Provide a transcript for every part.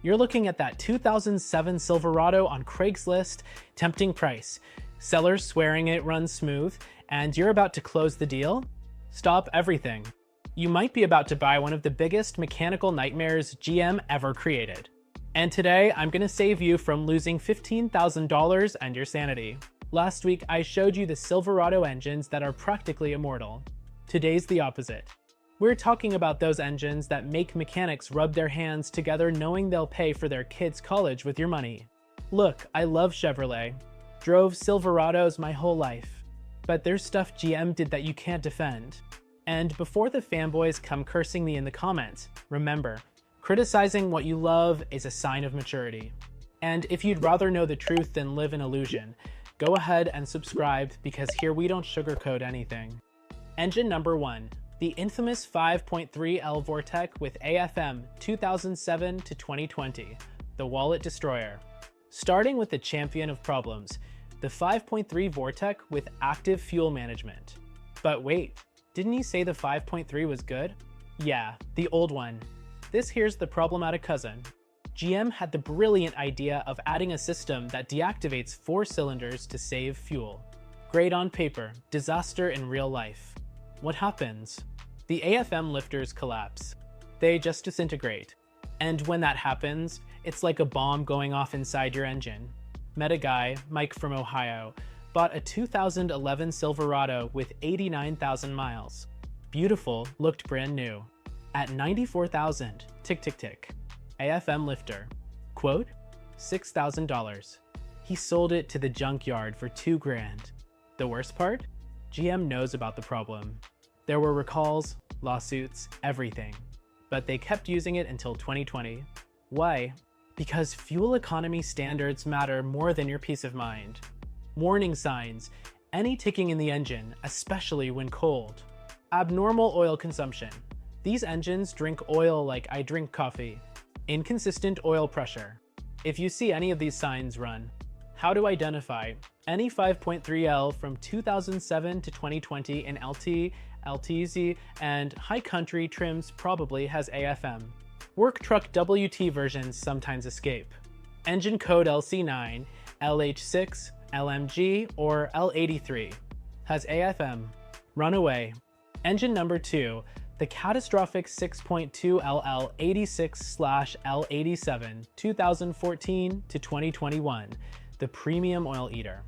You're looking at that 2007 Silverado on Craigslist, tempting price, sellers swearing it runs smooth, and you're about to close the deal? Stop everything. You might be about to buy one of the biggest mechanical nightmares GM ever created. And today, I'm gonna save you from losing $15,000 and your sanity. Last week, I showed you the Silverado engines that are practically immortal. Today's the opposite. We're talking about those engines that make mechanics rub their hands together knowing they'll pay for their kids' college with your money. Look, I love Chevrolet. Drove Silverados my whole life. But there's stuff GM did that you can't defend. And before the fanboys come cursing me in the comments, remember, criticizing what you love is a sign of maturity. And if you'd rather know the truth than live in illusion, go ahead and subscribe because here we don't sugarcoat anything. Engine number 1, the infamous 5.3L Vortech with AFM 2007 to 2020, the wallet destroyer. Starting with the champion of problems, the 5.3 Vortech with active fuel management. But wait, didn't he say the 5.3 was good? Yeah, the old one. This here's the problematic cousin. GM had the brilliant idea of adding a system that deactivates 4 cylinders to save fuel. Great on paper, disaster in real life. What happens? The AFM lifters collapse. They just disintegrate. And when that happens, it's like a bomb going off inside your engine. Met a guy, Mike from Ohio, bought a 2011 Silverado with 89,000 miles. Beautiful, looked brand new. At 94,000, tick tick tick. AFM lifter. Quote, $6,000. He sold it to the junkyard for $2 grand. The worst part? GM knows about the problem. There were recalls, lawsuits, everything. But they kept using it until 2020. Why? Because fuel economy standards matter more than your peace of mind. Warning signs, any ticking in the engine, especially when cold. Abnormal oil consumption. These engines drink oil like I drink coffee. Inconsistent oil pressure. If you see any of these signs, run. How to identify? Any 5.3L from 2007 to 2020 in LT, LTZ, and high country trims probably has AFM. Work truck WT versions sometimes escape. Engine code LC9, LH6, LMG, or L83 has AFM. Run away. Engine number 2, the catastrophic 6.2 LL 86/L87 2014 to 2021, the premium oil eater.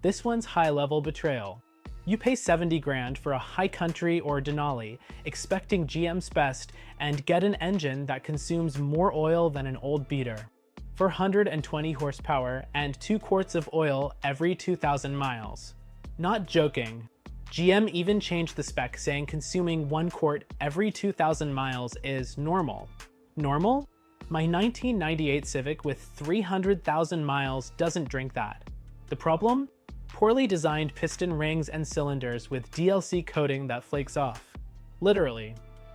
This one's high-level betrayal. You pay 70 grand for a high country or Denali, expecting GM's best, and get an engine that consumes more oil than an old beater. 420 horsepower and 2 quarts of oil every 2,000 miles. Not joking. GM even changed the spec saying consuming 1 quart every 2,000 miles is normal. Normal? My 1998 Civic with 300,000 miles doesn't drink that. The problem? Poorly designed piston rings and cylinders with DLC coating that flakes off. Literally.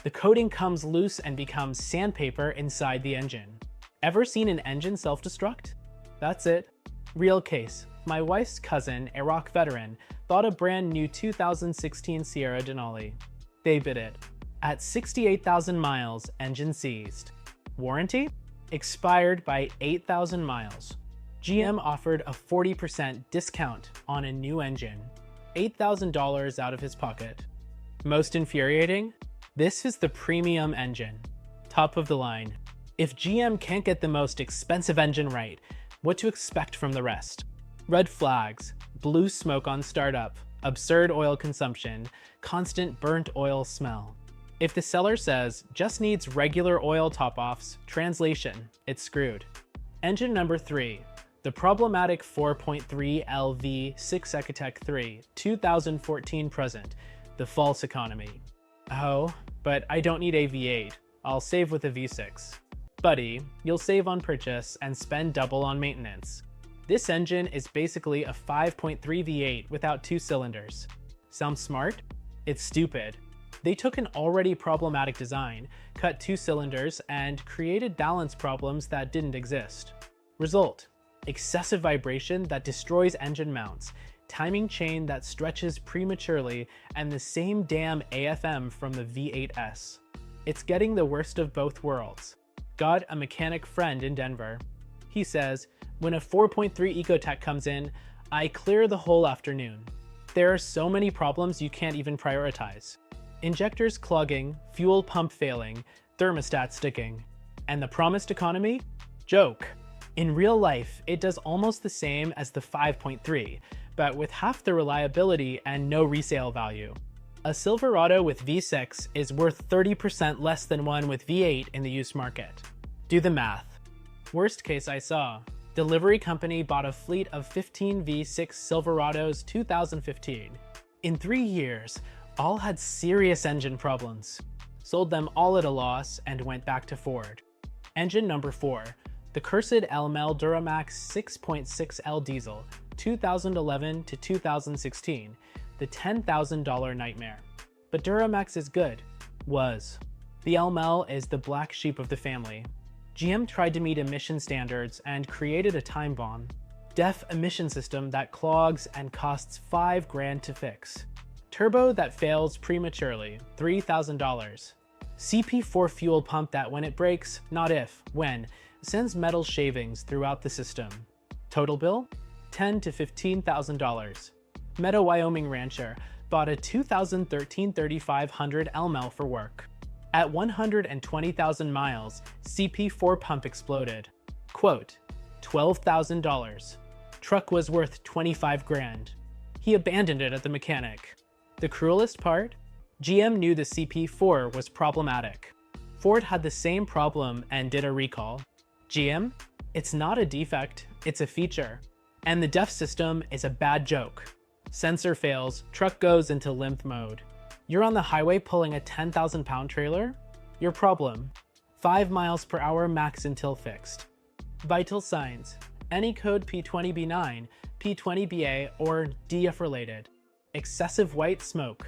The coating comes loose and becomes sandpaper inside the engine. Ever seen an engine self-destruct? That's it. Real case. My wife's cousin, Iraq veteran, bought a brand new 2016 Sierra Denali. They bid it. At 68,000 miles, engine seized. Warranty? Expired by 8,000 miles. GM offered a 40% discount on a new engine. $8,000 out of his pocket. Most infuriating? This is the premium engine. Top of the line. If GM can't get the most expensive engine right, what to expect from the rest? Red flags, blue smoke on startup, absurd oil consumption, constant burnt oil smell. If the seller says, just needs regular oil top-offs, translation, it's screwed. Engine number 3, the problematic 4.3 LV 6 Ecotec 3, 2014 present, the false economy. Oh, but I don't need a V8, I'll save with a V6. Buddy, you'll save on purchase and spend double on maintenance. This engine is basically a 5.3 V8 without 2 cylinders. Sounds smart? It's stupid. They took an already problematic design, cut 2 cylinders, and created balance problems that didn't exist. Result: excessive vibration that destroys engine mounts, timing chain that stretches prematurely, and the same damn AFM from the V8S. It's getting the worst of both worlds. got a mechanic friend in Denver. He says, when a 4.3 Ecotech comes in, I clear the whole afternoon. There are so many problems you can't even prioritize. Injectors clogging, fuel pump failing, thermostat sticking. And the promised economy? Joke. In real life, it does almost the same as the 5.3, but with half the reliability and no resale value. A Silverado with V6 is worth 30% less than one with V8 in the used market. Do the math. Worst case I saw. Delivery company bought a fleet of 15 V6 Silverados 2015. In 3 years, all had serious engine problems. Sold them all at a loss and went back to Ford. Engine number 4, the cursed LML Duramax 6.6L diesel, 2011 to 2016, the $10,000 nightmare. But Duramax is good. Was. The LML is the black sheep of the family. GM tried to meet emission standards and created a time bomb. DEF emission system that clogs and costs $5,000 to fix. Turbo that fails prematurely, $3,000. CP4 fuel pump that when it breaks, not if, when, sends metal shavings throughout the system. Total bill? $10,000 to $15,000. Meadow, Wyoming rancher bought a 2013 3500 LML for work. At 120,000 miles, CP4 pump exploded. Quote, $12,000. Truck was worth $25,000. He abandoned it at the mechanic. The cruelest part? GM knew the CP4 was problematic. Ford had the same problem and did a recall. GM? It's not a defect, it's a feature. And the DEF system is a bad joke. Sensor fails, truck goes into limp mode. You're on the highway pulling a 10,000-pound trailer? Your problem. 5 miles per hour max until fixed. Vital signs. Any code P20B9, P20BA, or DF related. Excessive white smoke.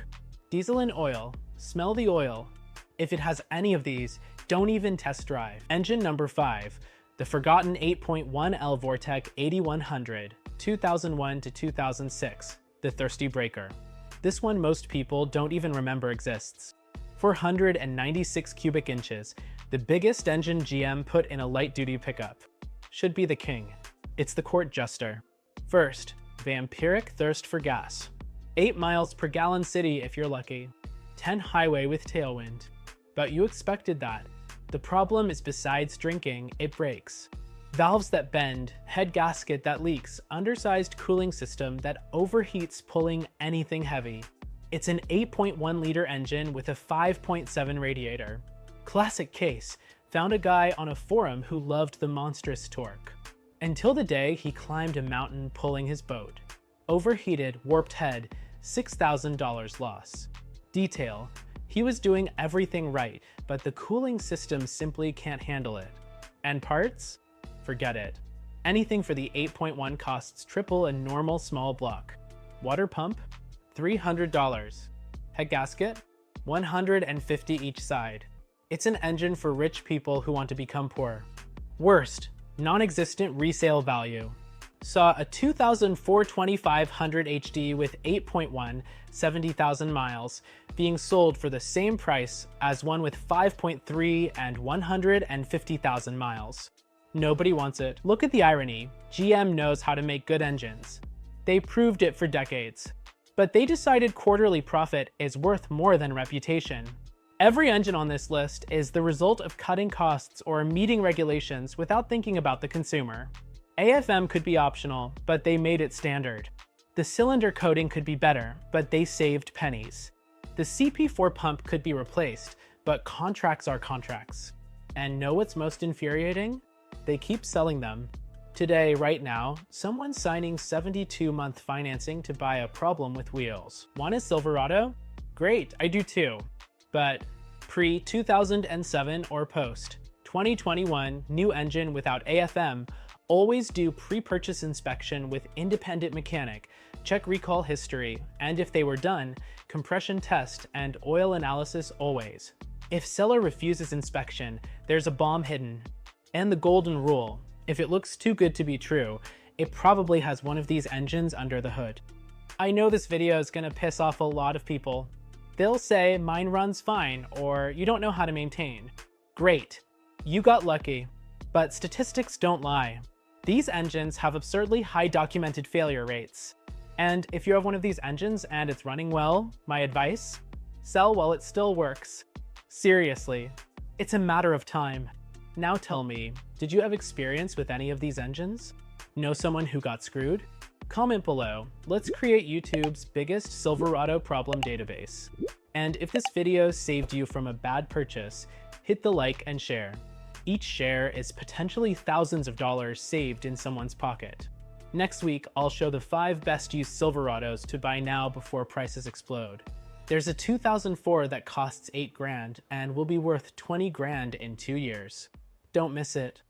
Diesel and oil. Smell the oil. If it has any of these, don't even test drive. Engine number 5. The forgotten 8.1L Vortech 8100, 2001 to 2006. The thirsty breaker. This one most people don't even remember exists. 496 cubic inches, the biggest engine GM put in a light-duty pickup. Should be the king. It's the court jester. First, vampiric thirst for gas. 8 miles per gallon city if you're lucky. 10 highway with tailwind. But you expected that. The problem is besides drinking, it breaks. Valves that bend, head gasket that leaks, undersized cooling system that overheats pulling anything heavy. It's an 8.1 liter engine with a 5.7 radiator. Classic case, found a guy on a forum who loved the monstrous torque. Until the day he climbed a mountain pulling his boat. Overheated, warped head, $6,000 loss. Detail, he was doing everything right, but the cooling system simply can't handle it. And parts? Forget it. Anything for the 8.1 costs triple a normal small block. Water pump? $300. Head gasket? $150 each side. It's an engine for rich people who want to become poor. Worst, non-existent resale value. Saw a 2004 2500 HD with 8.1, 70,000 miles, being sold for the same price as one with 5.3 and 150,000 miles. Nobody wants it. Look at the irony. GM knows how to make good engines. They proved it for decades. But they decided quarterly profit is worth more than reputation. Every engine on this list is the result of cutting costs or meeting regulations without thinking about the consumer. AFM could be optional, but they made it standard. The cylinder coating could be better, but they saved pennies. The CP4 pump could be replaced, but contracts are contracts. And know what's most infuriating? They keep selling them. Today, right now, someone's signing 72-month financing to buy a problem with wheels. Want a Silverado? Great, I do too. But pre-2007 or post, 2021, new engine without AFM, always do pre-purchase inspection with independent mechanic, check recall history, and if they were done, compression test and oil analysis always. If seller refuses inspection, there's a bomb hidden. And the golden rule, if it looks too good to be true, it probably has one of these engines under the hood. I know this video is gonna piss off a lot of people. They'll say mine runs fine or you don't know how to maintain. Great. You got lucky. But statistics don't lie. These engines have absurdly high documented failure rates. And if you have one of these engines and it's running well, my advice? Sell while it still works. Seriously, it's a matter of time. Now tell me, did you have experience with any of these engines? Know someone who got screwed? Comment below. Let's create YouTube's biggest Silverado problem database. And if this video saved you from a bad purchase, hit the like and share. Each share is potentially thousands of dollars saved in someone's pocket. Next week, I'll show the 5 best used Silverados to buy now before prices explode. There's a 2004 that costs $8 grand and will be worth $20 grand in 2 years. Don't miss it.